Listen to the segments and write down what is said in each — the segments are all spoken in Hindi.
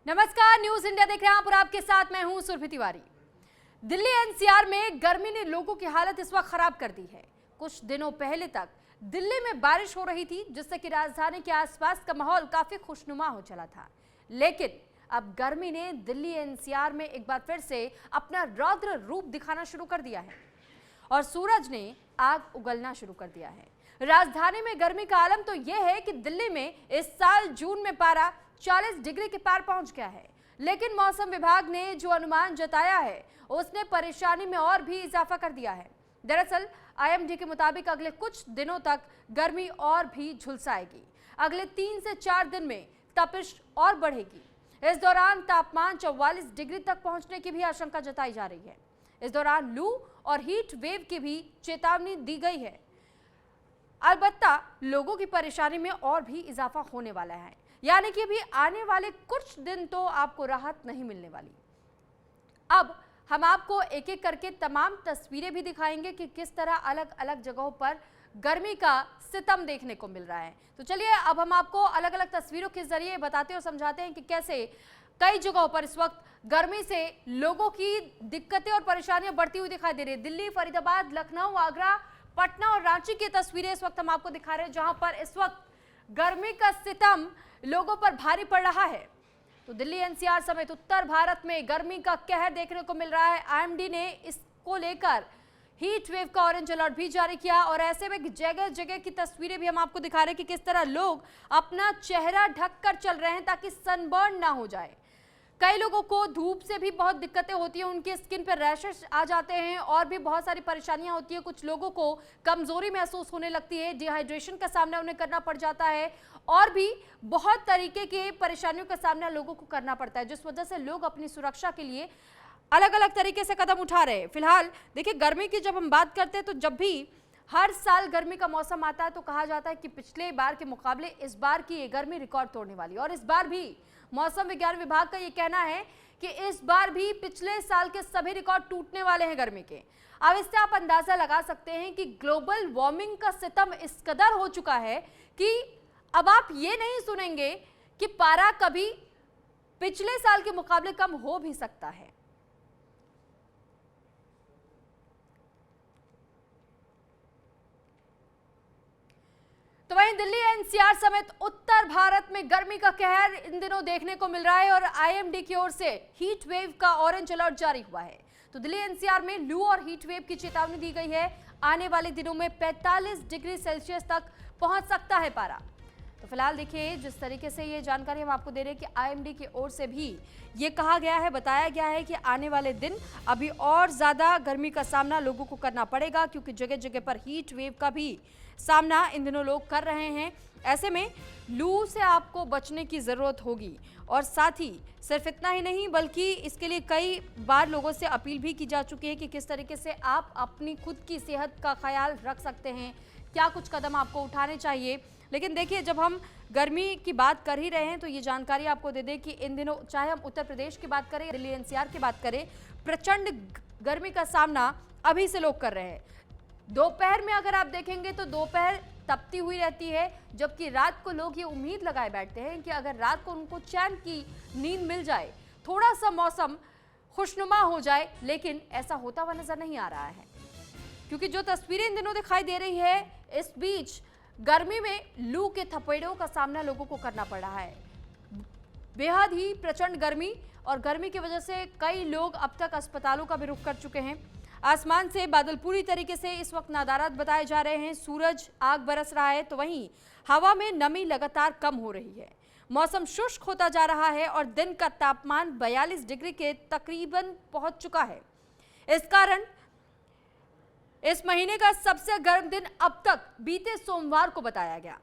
नमस्कार, न्यूज इंडिया देख रहे हैं आप और आपके साथ मैं हूं सुरभि तिवारी। दिल्ली एनसीआर में गर्मी ने लोगों की हालत इस वक्त खराब कर दी है। कुछ दिनों पहले तक दिल्ली में बारिश हो रही थी, जिससे कि राजधानी के आसपास का माहौल काफी खुशनुमा हो चला था। लेकिन अब गर्मी ने दिल्ली एनसीआर में एक बार फिर से अपना रौद्र रूप दिखाना शुरू कर दिया है और सूरज ने आग उगलना शुरू कर दिया है। राजधानी में गर्मी का आलम तो यह है कि दिल्ली में इस साल जून में पारा 40 डिग्री के पार पहुंच गया है। लेकिन मौसम विभाग ने जो अनुमान जताया है उसने परेशानी में और भी इजाफा कर दिया है। दरअसल आईएमडी के मुताबिक अगले कुछ दिनों तक गर्मी और भी झुलसाएगी। अगले 3 से 4 दिन में तपिश और बढ़ेगी। इस दौरान तापमान 44 डिग्री तक पहुंचने की भी आशंका जताई जा रही है। इस दौरान लू और हीट वेव की भी चेतावनी दी गई है। अलबत्ता लोगों की परेशानी में और भी इजाफा होने वाला है, यानी कि अभी आने वाले कुछ दिन तो आपको राहत नहीं मिलने वाली। अब हम आपको एक एक करके तमाम तस्वीरें भी दिखाएंगे कि किस तरह अलग अलग जगहों पर गर्मी का सितम देखने को मिल रहा है। तो चलिए अब हम आपको अलग अलग तस्वीरों के जरिए बताते और समझाते हैं कि कैसे कई जगहों पर इस वक्त गर्मी से लोगों की दिक्कतें और परेशानियां बढ़ती हुई दिखाई दे रही है। दिल्ली, फरीदाबाद, लखनऊ, आगरा, पटना और रांची की तस्वीरें इस वक्त हम आपको दिखा रहे हैं, जहां पर इस वक्त गर्मी का सितम लोगों पर भारी पड़ रहा है। तो दिल्ली एनसीआर समेत उत्तर भारत में गर्मी का कहर देखने को मिल रहा है। आईएमडी ने इसको लेकर हीट वेव का ऑरेंज अलर्ट भी जारी किया और ऐसे में जगह जगह की तस्वीरें भी हम आपको दिखा रहे हैं कि किस तरह लोग अपना चेहरा ढककर चल रहे हैं ताकि सनबर्न ना हो जाए। कई लोगों को धूप से भी बहुत दिक्कतें होती हैं, उनकी स्किन पर रैशेस आ जाते हैं और भी बहुत सारी परेशानियां होती है। कुछ लोगों को कमजोरी महसूस होने लगती है, डिहाइड्रेशन का सामना उन्हें करना पड़ जाता है और भी बहुत तरीके के परेशानियों का सामना लोगों को करना पड़ता है, जिस वजह से लोग अपनी सुरक्षा के लिए अलग अलग तरीके से कदम उठा रहे हैं। फिलहाल देखिए, गर्मी की जब हम बात करते हैं तो जब भी हर साल गर्मी का मौसम आता है तो कहा जाता है कि पिछले बार के मुकाबले इस बार की ये गर्मी रिकॉर्ड तोड़ने वाली। और इस बार भी मौसम विज्ञान विभाग का ये कहना है कि इस बार भी पिछले साल के सभी रिकॉर्ड टूटने वाले हैं गर्मी के। अब इससे आप अंदाजा लगा सकते हैं कि ग्लोबल वार्मिंग का सितम इस कदर हो चुका है कि अब आप ये नहीं सुनेंगे कि पारा कभी पिछले साल के मुकाबले कम हो भी सकता है। तो वहीं दिल्ली एनसीआर समेत उत्तर भारत में गर्मी का कहर इन दिनों देखने को मिल रहा है और आईएमडी की ओर से हीट वेव का ऑरेंज अलर्ट जारी हुआ है। तो दिल्ली एनसीआर में लू और हीट वेव की चेतावनी दी गई है। आने वाले दिनों में 45 डिग्री सेल्सियस तक पहुंच सकता है पारा। तो फिलहाल देखिए, जिस तरीके से ये जानकारी हम आपको दे रहे हैं कि आईएमडी की ओर से भी ये कहा गया है, बताया गया है कि आने वाले दिन अभी और ज्यादा गर्मी का सामना लोगों को करना पड़ेगा, क्योंकि जगह जगह पर हीट वेव का भी सामना इन दिनों लोग कर रहे हैं। ऐसे में लू से आपको बचने की ज़रूरत होगी और साथ ही सिर्फ इतना ही नहीं बल्कि इसके लिए कई बार लोगों से अपील भी की जा चुकी है कि किस तरीके से आप अपनी खुद की सेहत का ख्याल रख सकते हैं, क्या कुछ कदम आपको उठाने चाहिए। लेकिन देखिए, जब हम गर्मी की बात कर ही रहे हैं तो ये जानकारी आपको दे दें कि इन दिनों चाहे हम उत्तर प्रदेश की बात करें, दिल्ली एनसीआर की बात करें, प्रचंड गर्मी का सामना अभी से लोग कर रहे हैं। दोपहर में अगर आप देखेंगे तो दोपहर तपती हुई रहती है, जबकि रात को लोग ये उम्मीद लगाए बैठते हैं कि अगर रात को उनको चैन की नींद मिल जाए, थोड़ा सा मौसम खुशनुमा हो जाए, लेकिन ऐसा होता हुआ नजर नहीं आ रहा है। क्योंकि जो तस्वीरें इन दिनों दिखाई दे रही है, इस बीच गर्मी में लू के थपेड़ों का सामना लोगों को करना पड़ रहा है। बेहद ही प्रचंड गर्मी और गर्मी की वजह से कई लोग अब तक अस्पतालों का भी रुख कर चुके हैं। आसमान से बादल पूरी तरीके से इस वक्त नादारात बताए जा रहे हैं, सूरज आग बरस रहा है, तो वहीं हवा में नमी लगातार कम हो रही है। मौसम शुष्क होता जा रहा है और दिन का तापमान 42 डिग्री के तकरीबन पहुंच चुका है। इस कारण इस महीने का सबसे गर्म दिन अब तक बीते सोमवार को बताया गया।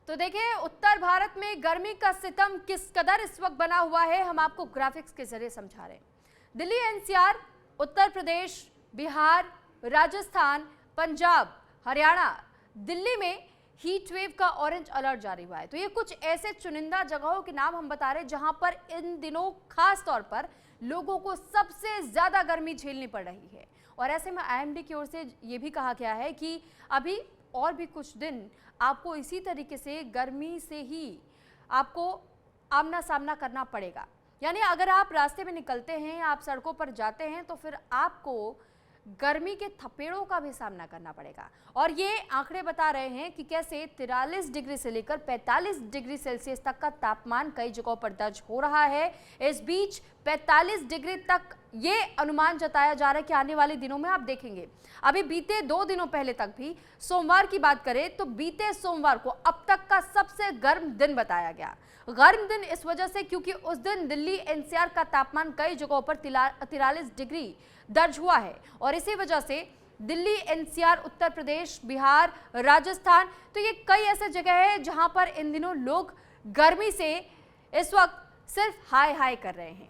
तो देखिए, उत्तर भारत में गर्मी का सितम किस कदर इस वक्त बना हुआ है, हम आपको ग्राफिक्स के जरिए समझा रहे हैं। दिल्ली एनसीआर, उत्तर प्रदेश, बिहार, राजस्थान, पंजाब, हरियाणा, दिल्ली में हीट वेव का ऑरेंज अलर्ट जारी हुआ है। तो ये कुछ ऐसे चुनिंदा जगहों के नाम हम बता रहे हैं जहां पर इन दिनों खास तौर पर लोगों को सबसे ज्यादा गर्मी झेलनी पड़ रही है। और ऐसे में आईएमडी की ओर से ये भी कहा गया है कि अभी और भी कुछ दिन आपको इसी तरीके से गर्मी से ही आपको आमना सामना करना पड़ेगा। यानी अगर आप रास्ते में निकलते हैं, आप सड़कों पर जाते हैं, तो फिर आपको गर्मी के थपेड़ों का भी सामना करना पड़ेगा। और ये आंकड़े बता रहे हैं कि कैसे 43 डिग्री से लेकर 45 डिग्री सेल्सियस तक का तापमान कई जगहों पर दर्ज हो रहा है। इस बीच 45 डिग्री तक ये अनुमान जताया जा रहा है कि आने वाले दिनों में आप देखेंगे। अभी बीते 2 दिनों पहले तक भी सोमवार की बात करें तो बीते सोमवार को अब तक का सबसे गर्म दिन बताया गया। गर्म दिन इस वजह से क्योंकि उस दिन दिल्ली एनसीआर का तापमान कई जगहों पर 43 डिग्री दर्ज हुआ है। और इसी वजह से दिल्ली एनसीआर, उत्तर प्रदेश, बिहार, राजस्थान, तो ये कई ऐसे जगह है जहां पर इन दिनों लोग गर्मी से इस वक्त सिर्फ हाय हाय कर रहे हैं।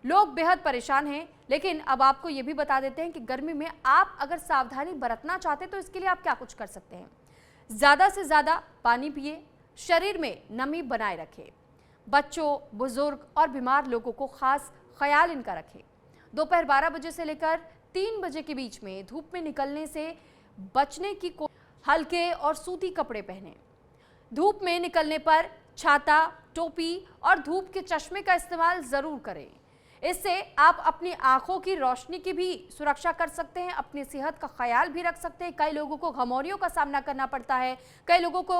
लोग बेहद परेशान हैं। लेकिन अब आपको ये भी बता देते हैं कि गर्मी में आप अगर सावधानी बरतना चाहते हैं तो इसके लिए आप क्या कुछ कर सकते हैं। ज़्यादा से ज़्यादा पानी पिए, शरीर में नमी बनाए रखें, बच्चों, बुजुर्ग और बीमार लोगों को खास ख्याल इनका रखें। दोपहर 12 बजे से लेकर 3 बजे के बीच में धूप में निकलने से बचने की हल्के और सूती कपड़े पहनें। धूप में निकलने पर छाता, टोपी और धूप के चश्मे का इस्तेमाल ज़रूर करें। इससे आप अपनी आंखों की रोशनी की भी सुरक्षा कर सकते हैं, अपनी सेहत का ख्याल भी रख सकते हैं। कई लोगों को घमौरियों का सामना करना पड़ता है, कई लोगों को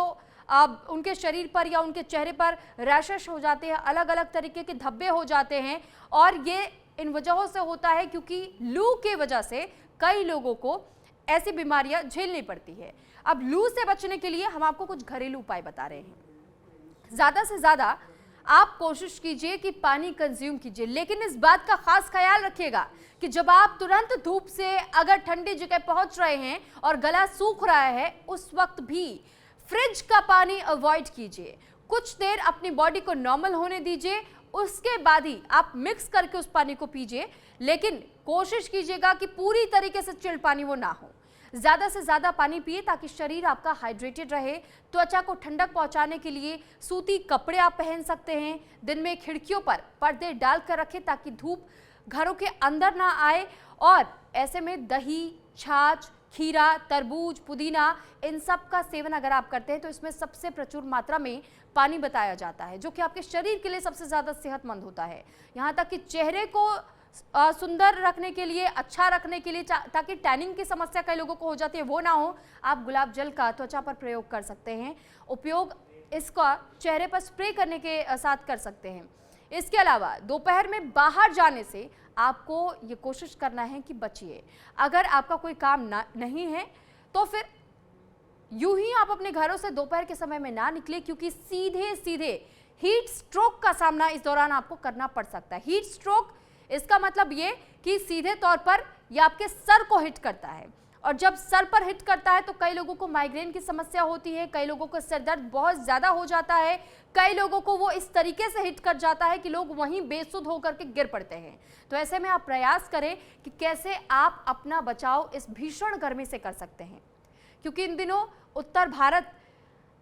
उनके शरीर पर या उनके चेहरे पर रैशेस हो जाते हैं, अलग अलग तरीके के धब्बे हो जाते हैं। और ये इन वजहों से होता है क्योंकि लू के वजह से कई लोगों को ऐसी बीमारियां झेलनी पड़ती है। अब लू से बचने के लिए हम आपको कुछ घरेलू उपाय बता रहे हैं। ज़्यादा से ज़्यादा आप कोशिश कीजिए कि पानी कंज्यूम कीजिए, लेकिन इस बात का खास ख्याल रखिएगा कि जब आप तुरंत धूप से अगर ठंडी जगह पहुंच रहे हैं और गला सूख रहा है, उस वक्त भी फ्रिज का पानी अवॉइड कीजिए। कुछ देर अपनी बॉडी को नॉर्मल होने दीजिए, उसके बाद ही आप मिक्स करके उस पानी को पीजिए। लेकिन कोशिश कीजिएगा कि पूरी तरीके से चिल्ड पानी वो ना हो। ज़्यादा से ज़्यादा पानी पिए ताकि शरीर आपका हाइड्रेटेड रहे। त्वचा को ठंडक पहुंचाने के लिए सूती कपड़े आप पहन सकते हैं। दिन में खिड़कियों पर पर्दे डाल कर रखें ताकि धूप घरों के अंदर ना आए। और ऐसे में दही, छाछ, खीरा, तरबूज, पुदीना, इन सब का सेवन अगर आप करते हैं तो इसमें सबसे प्रचुर मात्रा में पानी बताया जाता है, जो कि आपके शरीर के लिए सबसे ज़्यादा सेहतमंद होता है। यहाँ तक कि चेहरे को सुंदर रखने के लिए, अच्छा रखने के लिए, ताकि टैनिंग की समस्या कई लोगों को हो जाती है वो ना हो, आप गुलाब जल का त्वचा पर प्रयोग कर सकते हैं। उपयोग इसका चेहरे पर स्प्रे करने के साथ कर सकते हैं। इसके अलावा दोपहर में बाहर जाने से आपको ये कोशिश करना है कि बचिए। अगर आपका कोई काम नहीं है तो फिर यूं ही आप अपने घरों से दोपहर के समय में ना निकले, क्योंकि सीधे सीधे हीट स्ट्रोक का सामना इस दौरान आपको करना पड़ सकता है। हीट स्ट्रोक इसका मतलब ये कि सीधे तौर पर ये आपके सर को हिट करता है, और जब सर पर हिट करता है तो कई लोगों को माइग्रेन की समस्या होती है, कई लोगों को सिर दर्द बहुत ज़्यादा हो जाता है, कई लोगों को वो इस तरीके से हिट कर जाता है कि लोग वहीं बेसुध होकर के गिर पड़ते हैं। तो ऐसे में आप प्रयास करें कि कैसे आप अपना बचाव इस भीषण गर्मी से कर सकते हैं, क्योंकि इन दिनों उत्तर भारत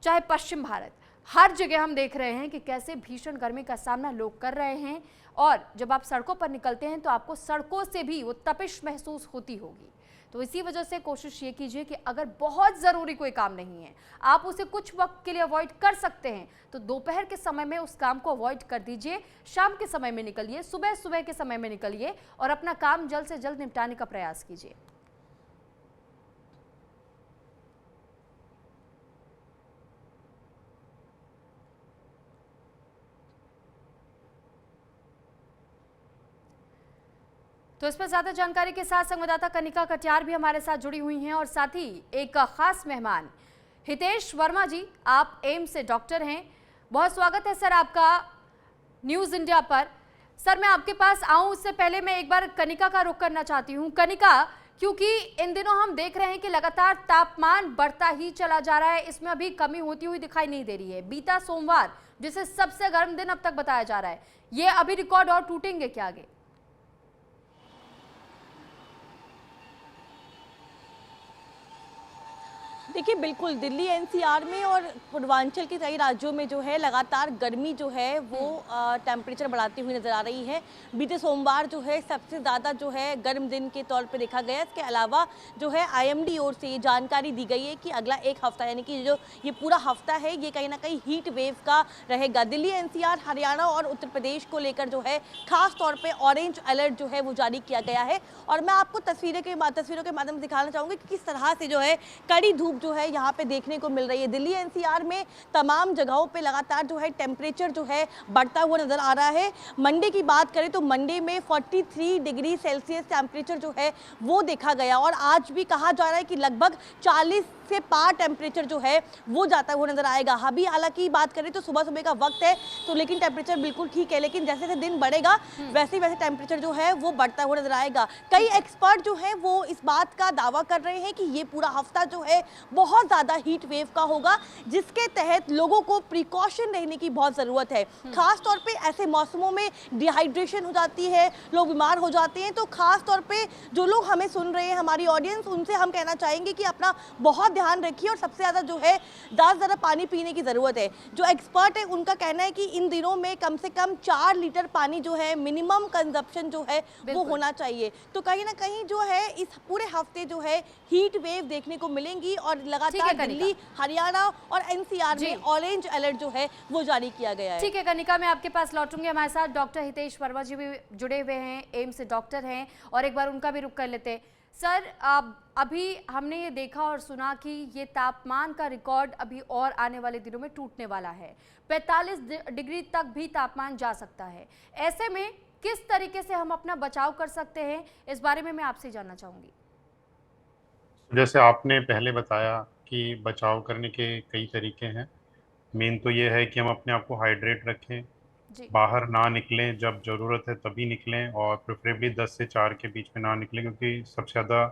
चाहे पश्चिम भारत, हर जगह हम देख रहे हैं कि कैसे भीषण गर्मी का सामना लोग कर रहे हैं। और जब आप सड़कों पर निकलते हैं तो आपको सड़कों से भी वो तपिश महसूस होती होगी। तो इसी वजह से कोशिश ये कीजिए कि अगर बहुत ज़रूरी कोई काम नहीं है, आप उसे कुछ वक्त के लिए अवॉइड कर सकते हैं, तो दोपहर के समय में उस काम को अवॉइड कर दीजिए। शाम के समय में निकलिए, सुबह सुबह के समय में निकलिए और अपना काम जल्द से जल्द निपटाने का प्रयास कीजिए। तो इस पर ज्यादा जानकारी के साथ संवाददाता कनिका कटियार भी हमारे साथ जुड़ी हुई हैं, और साथ ही एक खास मेहमान हितेश वर्मा जी, आप एम्स से डॉक्टर हैं। बहुत स्वागत है सर आपका न्यूज़ इंडिया पर। सर मैं आपके पास आऊं उससे पहले मैं एक बार कनिका का रुख करना चाहती हूं। कनिका, क्योंकि इन दिनों हम देख रहे हैं कि लगातार तापमान बढ़ता ही चला जा रहा है, इसमें अभी कमी होती हुई दिखाई नहीं दे रही है। बीता सोमवार जिसे सबसे गर्म दिन अब तक बताया जा रहा है, ये अभी रिकॉर्ड और टूटेंगे क्या आगे? देखिए बिल्कुल, दिल्ली एनसीआर में और पूर्वांचल के कई राज्यों में जो है लगातार गर्मी जो है वो टेम्परेचर बढ़ाती हुई नज़र आ रही है। बीते सोमवार जो है सबसे ज़्यादा जो है गर्म दिन के तौर पे देखा गया। इसके अलावा जो है आईएमडी ओर से ये जानकारी दी गई है कि अगला 1 हफ्ता यानी कि जो ये पूरा हफ्ता है ये कहीं न कहीं हीट वेव का रहेगा। दिल्ली एनसीआर, हरियाणा और उत्तर प्रदेश को लेकर जो है ख़ास तौर पे ऑरेंज अलर्ट जो है वो जारी किया गया है। और मैं आपको तस्वीरों के माध्यम से दिखाना चाहूँगी कि किस तरह से जो है कड़ी धूप जो है यहाँ पे देखने को मिल रही है। दिल्ली एनसीआर में तमाम जगहों पे लगातार जो है टेम्परेचर जो है बढ़ता हुआ नजर आ रहा है। मंडे की बात करें तो मंडे में 43 डिग्री सेल्सियस टेम्परेचर जो है वो देखा गया और आज भी कहा जा रहा है कि लगभग 40 से पार टेम्परेचर जो है वो जाता हुआ नजर आएगा। अभी हालांकि बात करें तो सुबह सुबह का वक्त है तो लेकिन टेम्परेचर बिल्कुल ठीक है, लेकिन जैसे जैसे दिन बढ़ेगा वैसे वैसे टेम्परेचर जो है वो बढ़ता हुआ नजर आएगा। कई एक्सपर्ट जो है वो इस बात का दावा कर रहे हैं कि ये पूरा हफ्ता जो है बहुत ज़्यादा हीट वेव का होगा, जिसके तहत लोगों को प्रिकॉशन रहने की बहुत ज़रूरत है। खास तौर पे ऐसे मौसमों में डिहाइड्रेशन हो जाती है, लोग बीमार हो जाते हैं। तो खास तौर पे जो लोग हमें सुन रहे हैं, हमारी ऑडियंस, उनसे हम कहना चाहेंगे कि अपना बहुत ध्यान रखिए और सबसे ज़्यादा जो है ज़्यादा पानी पीने की ज़रूरत है। जो एक्सपर्ट है उनका कहना है कि इन दिनों में कम से कम 4 लीटर पानी जो है मिनिमम कंजप्शन जो है वो होना चाहिए। तो कहीं ना कहीं जो है इस पूरे हफ्ते जो है हीट वेव देखने को मिलेंगी और लगातार दिल्ली, हरियाणा और एनसीआर में ऑरेंज अलर्ट जो है वो जारी किया गया है। ठीक है कनिका, मैं आपके पास लौटूंगी। हमारे साथ डॉक्टर हितेश वर्मा जी भी जुड़े हुए हैं, एम्स से डॉक्टर हैं, और एक बार उनका भी रुख कर लेते हैं। सर, अभी हमने ये देखा और सुना कि ये तापमान का रिकॉर्ड अभी और आने वाले दिनों में टूटने वाला है। 45 डिग्री तक भी तापमान जा सकता है। ऐसे में किस तरीके से हम अपना बचाव कर सकते हैं, इस बारे में मैं आपसे जानना चाहूंगी। जैसे आपने पहले बताया कि बचाव करने के कई तरीके हैं। मेन तो ये है कि हम अपने आप को हाइड्रेट रखें, जी। बाहर ना निकलें, जब ज़रूरत है तभी निकलें, और प्रेफरेबली 10 से 4 के बीच में ना निकलें क्योंकि सबसे ज़्यादा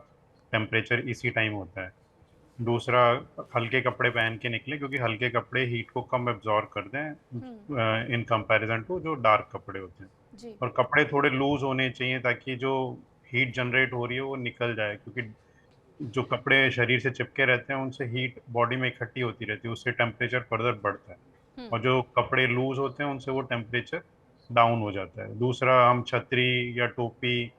टेम्परेचर इसी टाइम होता है। दूसरा, हल्के कपड़े पहन के निकलें क्योंकि हल्के कपड़े हीट को कम एब्जॉर्ब कर दें इन कंपैरिजन टू जो डार्क कपड़े होते हैं। जी। और कपड़े थोड़े लूज होने चाहिए ताकि जो हीट जनरेट हो रही है वो निकल जाए, क्योंकि जो कपड़े शरीर से चिपके रहते हैं उनसे हीट बॉडी में इकट्ठी होती रहती है, उससे टेम्परेचर फर्दर बढ़ता है। और जो कपड़े लूज होते हैं उनसे वो टेम्परेचर डाउन हो जाता है। दूसरा, हम छतरी या टोपी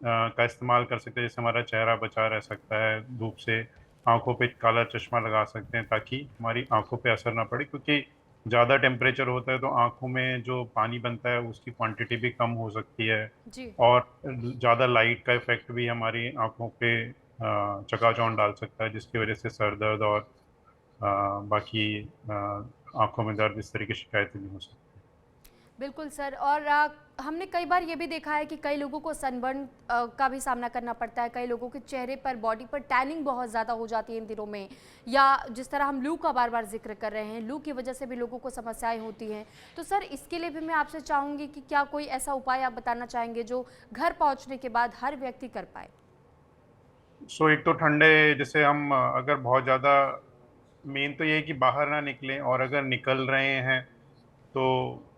का इस्तेमाल कर सकते हैं, जिससे हमारा चेहरा बचा रह सकता है धूप से। आंखों पे काला चश्मा लगा सकते हैं ताकि हमारी आंखों पे असर ना पड़े, क्योंकि ज़्यादा टेम्परेचर होता है तो आंखों में जो पानी बनता है उसकी क्वांटिटी भी कम हो सकती है। जी। और ज़्यादा लाइट का इफेक्ट भी हमारी आंखों पे चकाचौंध डाल सकता है, जिसकी वजह से सर दर्द और बाकी आंखों में दर्द, इस तरह की शिकायतें भी हो सकती हैं। बिल्कुल सर, और हमने कई बार ये भी देखा है कि कई लोगों को सनबर्न का भी सामना करना पड़ता है। कई लोगों के चेहरे पर, बॉडी पर टैनिंग बहुत ज़्यादा हो जाती है इन दिनों में, या जिस तरह हम लू का बार बार जिक्र कर रहे हैं, लू की वजह से भी लोगों को समस्याएं होती हैं। तो सर, इसके लिए भी मैं आपसे चाहूँगी कि क्या कोई ऐसा उपाय आप बताना चाहेंगे जो घर पहुँचने के बाद हर व्यक्ति कर पाए। एक तो ठंडे, जैसे हम अगर बहुत ज़्यादा, मेन तो ये है कि बाहर ना निकलें, और अगर निकल रहे हैं तो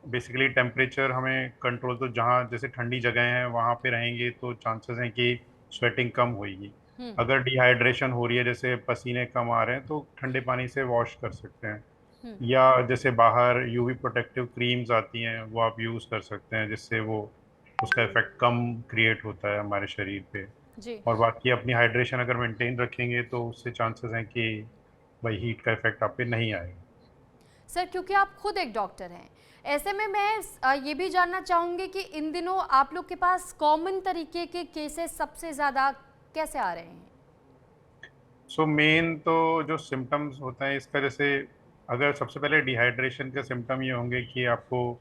बेसिकली टेम्परेचर हमें कंट्रोल, तो जहाँ जैसे ठंडी जगह हैं वहाँ पे रहेंगे तो चांसेस हैं कि स्वेटिंग कम होगी। अगर डिहाइड्रेशन हो रही है, जैसे पसीने कम आ रहे हैं, तो ठंडे पानी से वॉश कर सकते हैं। या जैसे बाहर यूवी प्रोटेक्टिव क्रीम्स आती हैं वो आप यूज़ कर सकते हैं, जिससे वो उसका इफेक्ट कम क्रिएट होता है हमारे शरीर पे। जी। और बाकी अपनी हाइड्रेशन अगर मेंटेन रखेंगे तो उससे चांसेस हैं कि भाई हीट का इफेक्ट आप पे नहीं आएगा। सर, क्योंकि आप खुद एक डॉक्टर हैं, ऐसे में मैं ये भी जानना चाहूँगी कि इन दिनों आप लोग के पास कॉमन तरीके के केसेस सबसे ज़्यादा कैसे आ रहे हैं। मेन तो जो सिम्टम्स होता है इसका, जैसे अगर सबसे पहले डिहाइड्रेशन के सिम्टम ये होंगे कि आपको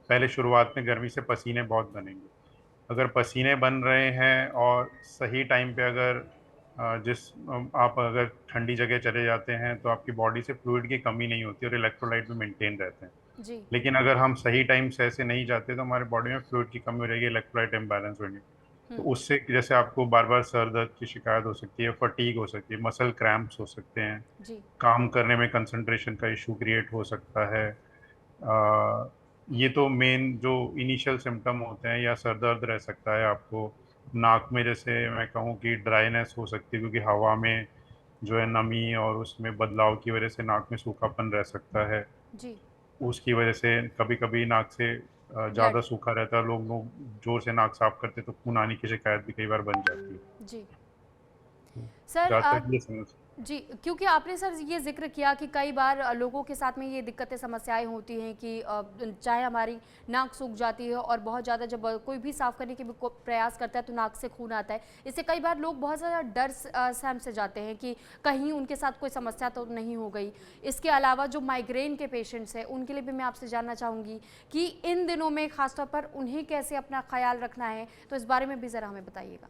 पहले शुरुआत में गर्मी से पसीने बहुत बनेंगे। अगर पसीने बन रहे हैं और सही टाइम पे अगर आप अगर ठंडी जगह चले जाते हैं तो आपकी बॉडी से फ्लूइड की कमी नहीं होती और इलेक्ट्रोलाइट भी मेंटेन रहते हैं। जी। लेकिन अगर हम सही टाइम से ऐसे नहीं जाते तो हमारे बॉडी में फ्लूइड की कमी हो जाएगी, इलेक्ट्रोलाइट इम्बैलेंस होंगे। तो उससे जैसे आपको बार बार सर दर्द की शिकायत हो सकती है, फटीग हो सकती है, मसल क्रैम्प्स हो सकते हैं, जी। काम करने में कंसंट्रेशन का इशू क्रिएट हो सकता है। ये तो मेन जो इनिशियल सिम्टम होते हैं। या सर दर्द रह सकता है आपको, नाक में जैसे मैं कहूँ कि ड्राइनेस हो सकती है क्योंकि हवा में जो है नमी और उसमें बदलाव की वजह से नाक में सूखापन रह सकता है। जी। उसकी वजह से कभी कभी नाक से ब्लड। ज़्यादा सूखा रहता है, लोग जोर से नाक साफ करते तो खून आने की शिकायत भी कई बार बन जाती है। जी। सर जहाँ तक ये समझ। जी, क्योंकि आपने सर ये ज़िक्र किया कि कई बार लोगों के साथ में ये दिक्कतें समस्याएं होती हैं कि चाहे हमारी नाक सूख जाती है और बहुत ज़्यादा जब कोई भी साफ़ करने की भी प्रयास करता है तो नाक से खून आता है। इससे कई बार लोग बहुत ज़्यादा डर सहम से जाते हैं कि कहीं उनके साथ कोई समस्या तो नहीं हो गई। इसके अलावा जो माइग्रेन के पेशेंट्स हैं उनके लिए भी मैं आपसे जानना चाहूँगी कि इन दिनों में ख़ासतौर पर उन्हें कैसे अपना ख्याल रखना है, तो इस बारे में भी ज़रा हमें बताइएगा।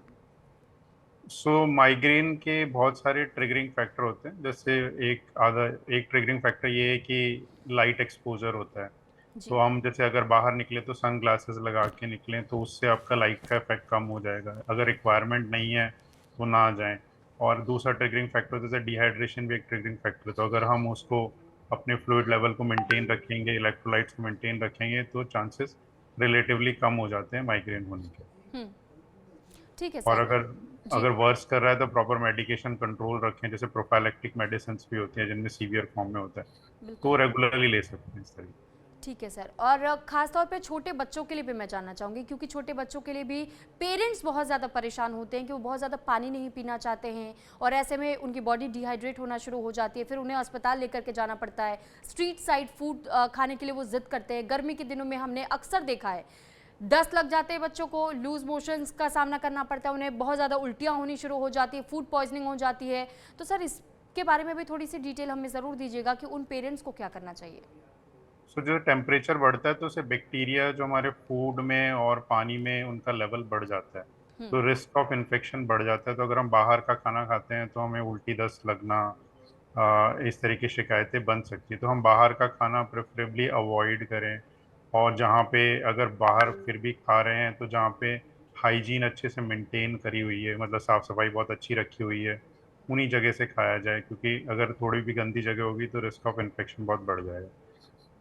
माइग्रेन के बहुत सारे ट्रिगरिंग फैक्टर होते हैं। जैसे एक ट्रिगरिंग फैक्टर ये है कि लाइट एक्सपोजर होता है। जी। तो हम जैसे अगर बाहर निकले तो सन ग्लासेस लगा के निकलें तो उससे आपका लाइट का इफेक्ट कम हो जाएगा। अगर रिक्वायरमेंट नहीं है तो ना जाएं। और दूसरा ट्रिगरिंग फैक्टर जैसे डिहाइड्रेशन भी एक ट्रिगरिंग फैक्टर है, तो अगर हम उसको अपने फ्लूइड लेवल को मेंटेन रखेंगे, इलेक्ट्रोलाइट्स को मेंटेन रखेंगे, तो चांसेस रिलेटिवली कम हो जाते हैं माइग्रेन होने के। हुँ। ठीक है और सर। अगर जी। अगर वर्स कर रहा है तो प्रॉपर मेडिकेशन कंट्रोल रखें। जैसे प्रोफाइलेक्टिक मेडिसिन भी होती हैं जिनमें सीवियर फॉर्म में होता है, तो बिल्कुल। रेगुलरली ले सकते हैं इस तरह। ठीक है सर। और ख़ास तौर पे छोटे बच्चों के लिए भी मैं जानना चाहूँगी, क्योंकि छोटे बच्चों के लिए भी पेरेंट्स बहुत ज़्यादा परेशान होते हैं कि वो बहुत ज़्यादा पानी नहीं पीना चाहते हैं और ऐसे में उनकी बॉडी डिहाइड्रेट होना शुरू हो जाती है, फिर उन्हें अस्पताल लेकर के जाना पड़ता है। स्ट्रीट साइड फूड खाने के लिए वो ज़िद करते हैं। गर्मी के दिनों में हमने अक्सर देखा है, दस्त लग जाते हैं बच्चों को, लूज़ मोशंस का सामना करना पड़ता है, उन्हें बहुत ज़्यादा उल्टियाँ होनी शुरू हो जाती है, फूड पॉइजनिंग हो जाती है। तो सर इसके बारे में भी थोड़ी सी डिटेल हमें ज़रूर दीजिएगा कि उन पेरेंट्स को क्या करना चाहिए? जो टेम्परेचर बढ़ता है तो उससे बैक्टीरिया जो हमारे फूड में और पानी में उनका लेवल बढ़ जाता है, हुँ। तो रिस्क ऑफ इन्फेक्शन बढ़ जाता है। तो अगर हम बाहर का खाना खाते हैं तो हमें उल्टी दस्त लगना, इस तरह की शिकायतें बन सकती है। तो हम बाहर का खाना प्रेफरेबली अवॉइड करें। और जहाँ पे अगर बाहर फिर भी खा रहे हैं तो जहाँ पे हाइजीन अच्छे से मेंटेन करी हुई है, मतलब साफ़ सफाई बहुत अच्छी रखी हुई है, उन्हीं जगह से खाया जाए। क्योंकि अगर थोड़ी भी गंदी जगह होगी तो रिस्क ऑफ इन्फेक्शन बहुत बढ़ जाएगा।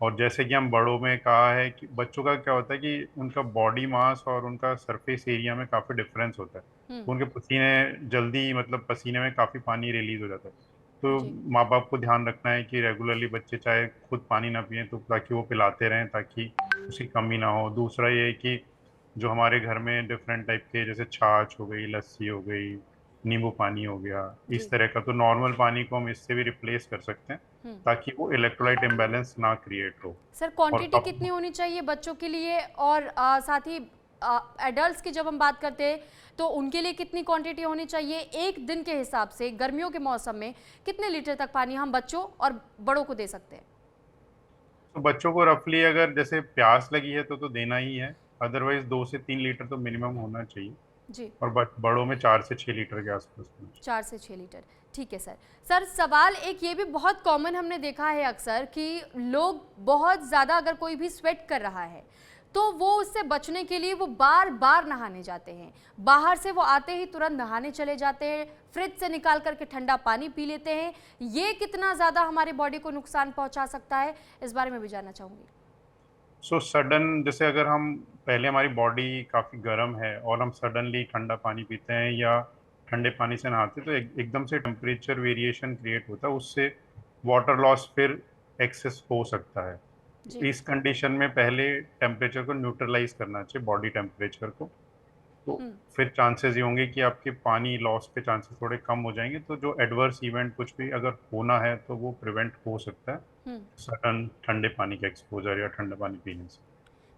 और जैसे कि हम बड़ों में कहा है कि बच्चों का क्या होता है कि उनका बॉडी मास और उनका सरफेस एरिया में काफ़ी डिफरेंस होता है। हुँ। तो उनके पसीने जल्दी, मतलब पसीने में काफ़ी पानी रिलीज हो जाता है। तो जी। माँ बाप को ध्यान रखना है कि रेगुलरली बच्चे चाहे खुद पानी ना पिए तो ताकि वो पिलाते रहें, ताकि उसकी कमी ना हो। दूसरा ये है कि जो हमारे घर में डिफरेंट टाइप के, जैसे छाछ हो गई, लस्सी हो गई, नींबू पानी हो गया, इस जी। तरह का, तो नॉर्मल पानी को हम इससे भी रिप्लेस कर सकते हैं हुँ। ताकि वो इलेक्ट्रोलाइट इम्बैलेंस ना क्रिएट हो। सर और क्वांटिटी कप कितनी होनी चाहिए बच्चों के लिए और साथ ही एडल्ट्स की जब हम बात करते हैं तो उनके लिए कितनी क्वांटिटी होनी चाहिए एक दिन के हिसाब से? गर्मियों के मौसम में कितने लीटर तक पानी हम बच्चों और बड़ों को दे सकते हैं? तो बच्चों को रफली अगर जैसे प्यास लगी है तो देना ही है। अदरवाइज 2 से 3 लीटर तो मिनिमम होना चाहिए। जी। और बड़ों में 4 से 6 लीटर के आसपास होना चाहिए। 4 से 6 लीटर। ठीक है सर। सर सवाल एक ये भी बहुत कॉमन हमने देखा है अक्सर कि लोग बहुत ज़्यादा अगर कोई भी स्वेट कर रहा है तो वो उससे बचने के लिए वो बार बार नहाने जाते हैं। बाहर से वो आते ही तुरंत नहाने चले जाते हैं, फ्रिज से निकाल करके ठंडा पानी पी लेते हैं। ये कितना ज़्यादा हमारी बॉडी को नुकसान पहुंचा सकता है, इस बारे में भी जानना चाहूँगी। सडन, जैसे अगर हम पहले हमारी बॉडी काफ़ी गर्म है और हम सडनली ठंडा पानी पीते हैं या ठंडे पानी से नहाते हैं तो एकदम से टेम्परेचर वेरिएशन क्रिएट होता है। उससे वाटर लॉस फिर एक्सेस हो सकता है। जी। इस कंडीशन में पहले टेम्परेचर को न्यूट्रलाइज करना चाहिए, बॉडी टेम्परेचर को। तो हुँ। फिर चांसेस ये होंगे कि आपके पानी लॉस के चांसेस थोड़े कम हो जाएंगे। तो जो एडवर्स इवेंट कुछ भी अगर होना है तो वो प्रिवेंट हो सकता है हुँ। सडन ठंडे पानी के एक्सपोजर या ठंडा पानी पीने से।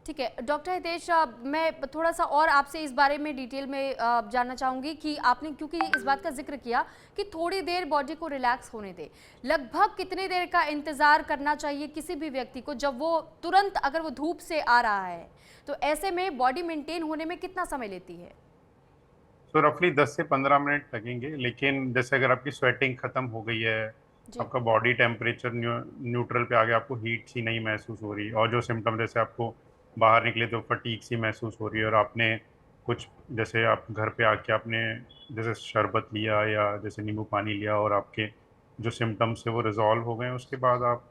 ठीक है डॉक्टर हितेश, मैं थोड़ा सा और आपसे इस बारे में डिटेल में जानना चाहूँगी कि आपने क्योंकि इस बात का जिक्र किया कि थोड़ी देर बॉडी को रिलैक्स होने दे, लगभग कितने देर का इंतज़ार करना चाहिए किसी भी व्यक्ति को जब वो तुरंत अगर वो धूप से आ रहा है तो ऐसे में बॉडी मेंटेन होने में कितना समय लेती है? तो रफली 10 से 15 मिनट लगेंगे। लेकिन जैसे अगर आपकी स्वेटिंग खत्म हो गई है, जी। आपका बॉडी टेम्परेचर न्यूट्रल पे आ गया, आपको हीट सी नहीं महसूस हो रही और जो सिम्टम, जैसे आपको बाहर निकले तो फटीग सी महसूस हो रही है और आपने कुछ, जैसे आप घर पे आके आपने जैसे शरबत लिया या जैसे नींबू पानी लिया और आपके जो सिम्टम्स है वो रिजॉल्व हो गए, उसके बाद आप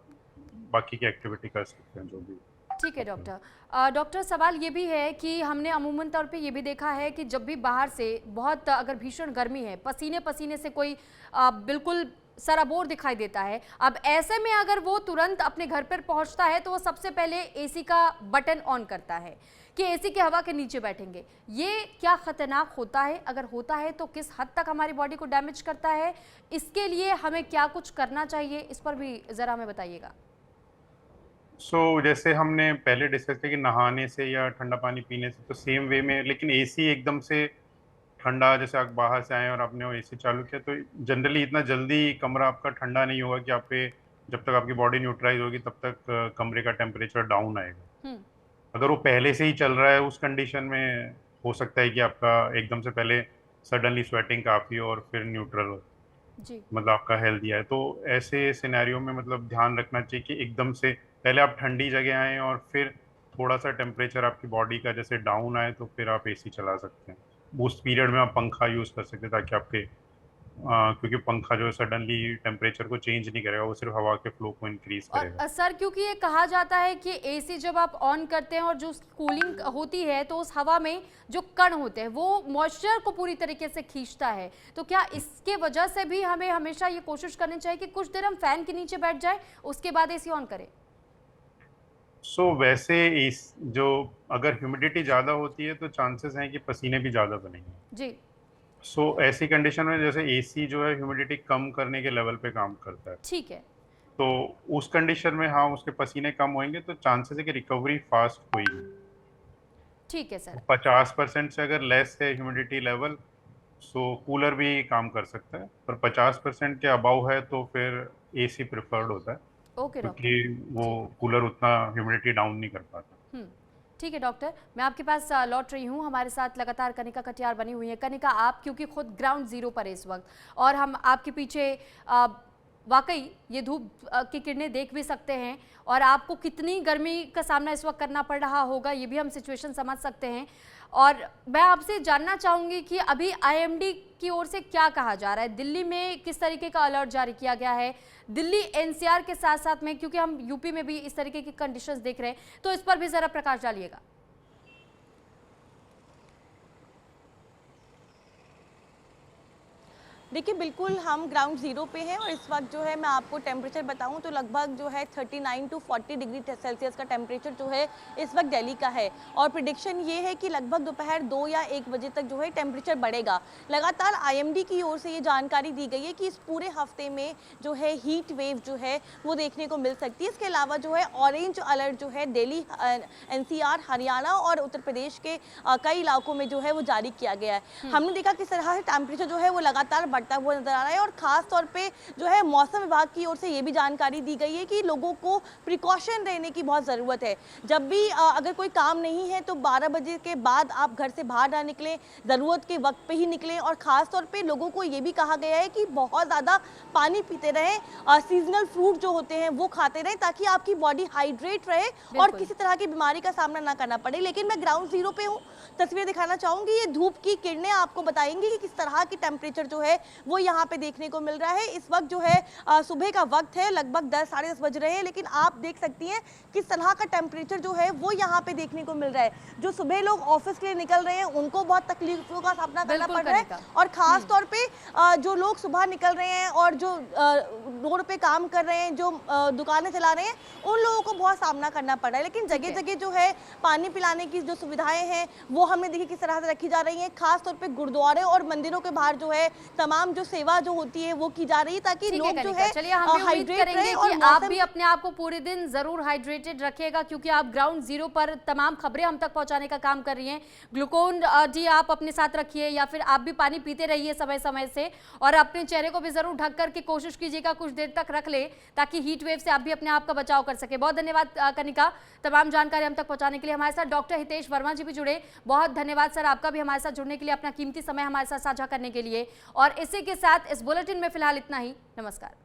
बाकी की एक्टिविटी कर सकते हैं जो भी। ठीक है डॉक्टर। डॉक्टर, सवाल ये भी है कि हमने अमूमन तौर पे ये भी देखा है कि जब भी बाहर से बहुत अगर भीषण गर्मी है, पसीने पसीने से कोई बिल्कुल सराबोर दिखाई देता है, अब ऐसे में अगर वो तुरंत अपने घर पर पहुंचता है तो वो सबसे पहले एसी का बटन ऑन करता है कि एसी की हवा के नीचे बैठेंगे। ये क्या खतरनाक होता है? अगर होता है तो किस हद तक हमारी बॉडी को डैमेज करता है? इसके लिए हमें क्या कुछ करना चाहिए, इस पर भी जरा हमें बताइएगा। जैसे हमने पहले डिस्कस किया कि नहाने से या ठंडा पानी पीने से, तो सेम वे में, लेकिन एसी एकदम से ठंडा, जैसे आप बाहर से आए और आपने वो एसी चालू किया, तो जनरली इतना जल्दी कमरा आपका ठंडा नहीं होगा कि आप पे, जब तक आपकी बॉडी न्यूट्रलाइज होगी तब तक कमरे का टेम्परेचर डाउन आएगा। अगर वो पहले से ही चल रहा है, उस कंडीशन में हो सकता है कि आपका एकदम से पहले सडनली स्वेटिंग काफ़ी हो और फिर न्यूट्रल हो, जी। मतलब आपका हेल्दी है। तो ऐसे सिनेरियो में मतलब ध्यान रखना चाहिए कि एकदम से पहले आप ठंडी जगह आएँ और फिर थोड़ा सा टेम्परेचर आपकी बॉडी का जैसे डाउन आए तो फिर आप एसी चला सकते हैं। उस पीरियड में आप पंखा यूज़ कर सकते हैं ताकि आपके क्योंकि पंखा जो है सडनली टेम्परेचर को चेंज नहीं करेगा, वो सिर्फ हवा के फ्लो को इंक्रीज करेगा। और सर, क्योंकि ये कहा जाता है कि एसी जब आप ऑन करते हैं और जो उसकी कूलिंग होती है तो उस हवा में जो कण होते हैं वो मॉइस्चर को पूरी तरीके से खींचता है, तो क्या इसके वजह से भी हमें हमेशा ये कोशिश करनी चाहिए कि कुछ देर हम फैन के नीचे बैठ जाए उसके बाद एसी ऑन करें? वैसे इस जो अगर ह्यूमिडिटी ज़्यादा होती है तो चांसेस हैं कि पसीने भी ज़्यादा बनेंगे जी। ऐसी कंडीशन में जैसे एसी जो है ह्यूमिडिटी कम करने के लेवल पे काम करता है, ठीक है। तो उस कंडीशन में हाँ उसके पसीने कम होंगे तो चांसेस है कि रिकवरी फास्ट होगी। ठीक है सर। 50% से अगर लेस है ह्यूमिडिटी लेवल, कूलर भी काम कर सकता है, पर 50% के अबाव है तो फिर एसी प्रेफर्ड होता है, ओके डॉक्टर। क्योंकि वो कूलर उतना ह्यूमिडिटी डाउन नहीं कर पाता। ठीक है डॉक्टर, मैं आपके पास लौट रही हूँ। हमारे साथ लगातार कनिका कटियार बनी हुई है। कनिका, आप क्योंकि खुद ग्राउंड जीरो पर है इस वक्त और हम आपके पीछे वाकई ये धूप की किरणें देख भी सकते हैं और आपको कितनी गर्मी का सामना इस वक्त करना पड़ रहा होगा ये भी हम सिचुएशन समझ सकते हैं। और मैं आपसे जानना चाहूँगी कि अभी आईएमडी की ओर से क्या कहा जा रहा है, दिल्ली में किस तरीके का अलर्ट जारी किया गया है, दिल्ली एनसीआर के साथ साथ में, क्योंकि हम यूपी में भी इस तरीके की कंडीशंस देख रहे हैं, तो इस पर भी ज़रा प्रकाश डालिएगा। देखिए, बिल्कुल हम ग्राउंड ज़ीरो पे हैं और इस वक्त जो है मैं आपको टेम्परेचर बताऊं तो लगभग जो है 39 टू 40 डिग्री सेल्सियस का टेम्परेचर जो है इस वक्त दिल्ली का है और प्रिडिक्शन ये है कि लगभग दोपहर 2 या 1 बजे तक जो है टेम्परेचर बढ़ेगा। लगातार आईएमडी की ओर से ये जानकारी दी गई है कि इस पूरे हफ्ते में जो है हीट वेव जो है वो देखने को मिल सकती है। इसके अलावा जो है ऑरेंज अलर्ट जो है दिल्ली, एनसीआर, हरियाणा और उत्तर प्रदेश के कई इलाकों में जो है वो जारी किया गया है। हमने देखा किस तरह से टेम्परेचर जो है वो लगातार बढ़ता हुआ नजर आ रहा है और खास तौर पे जो है मौसम विभाग की ओर से ये भी जानकारी दी गई है कि लोगों को प्रिकॉशन रहने की बहुत ज़रूरत है। जब भी अगर कोई काम नहीं है तो 12 बजे के बाद आप घर से बाहर ना निकलें, ज़रूरत के वक्त पे ही निकलें और ख़ास तौर पे लोगों को ये भी कहा गया है कि बहुत ज़्यादा पानी पीते रहें, सीजनल फ्रूट जो होते हैं वो खाते रहें ताकि आपकी बॉडी हाइड्रेट रहे और किसी तरह की बीमारी का सामना ना करना पड़े। लेकिन मैं ग्राउंड ज़ीरो पे हूँ, तस्वीर दिखाना चाहूँगी। ये धूप की किरणें आपको बताएंगी कि किस तरह की टेम्परेचर जो है वो यहाँ पे देखने को मिल रहा है। इस वक्त जो है सुबह का वक्त है, लगभग 10 साढ़े 10 बज रहे हैं, लेकिन आप देख सकती हैं किस तरह का टेम्परेचर जो है वो यहाँ पे देखने को मिल रहा है। जो सुबह लोग ऑफिस के लिए निकल रहे हैं उनको बहुत तकलीफों का सामना करना पड़ रहा है और खास तौर पे जो लोग सुबह निकल रहे हैं और जो रोड पे काम कर रहे हैं, जो दुकानें चला रहे हैं, उन लोगों को बहुत सामना करना पड़ रहा है। लेकिन जगह जगह जो है पानी पिलाने की जो सुविधाएं हैं वो हमने देखी किस तरह से रखी जा रही हैं। खास तौर पे गुरुद्वारे और मंदिरों के बाहर जो है तमाम जो सेवा जो होती है वो की जा रही है ताकि लोग जो है चलिए हम भी उम्मीद करेंगे कि आप भी अपने आप को पूरे दिन जरूर हाइड्रेटेड रखिएगा, क्योंकि आप ग्राउंड जीरो पर तमाम खबरें हम तक पहुंचाने का काम कर रही हैं। ग्लूकोन डी आप अपने साथ रखिए या फिर आप भी पानी पीते रहिए समय समय से और अपने चेहरे को भी जरूर ढक करके कोशिश कीजिएगा कुछ देर तक रख ले ताकि हीट वेव से आप भी अपने आप का बचाव कर सके। बहुत धन्यवाद कनिका, तमाम जानकारी हम तक पहुंचाने के लिए। हमारे साथ डॉक्टर हितेश वर्मा जी भी जुड़े, बहुत धन्यवाद सर आपका भी हमारे साथ जुड़ने के लिए, अपना कीमती समय हमारे साथ साझा करने के लिए। और इसी के साथ इस बुलेटिन में फिलहाल इतना ही। नमस्कार।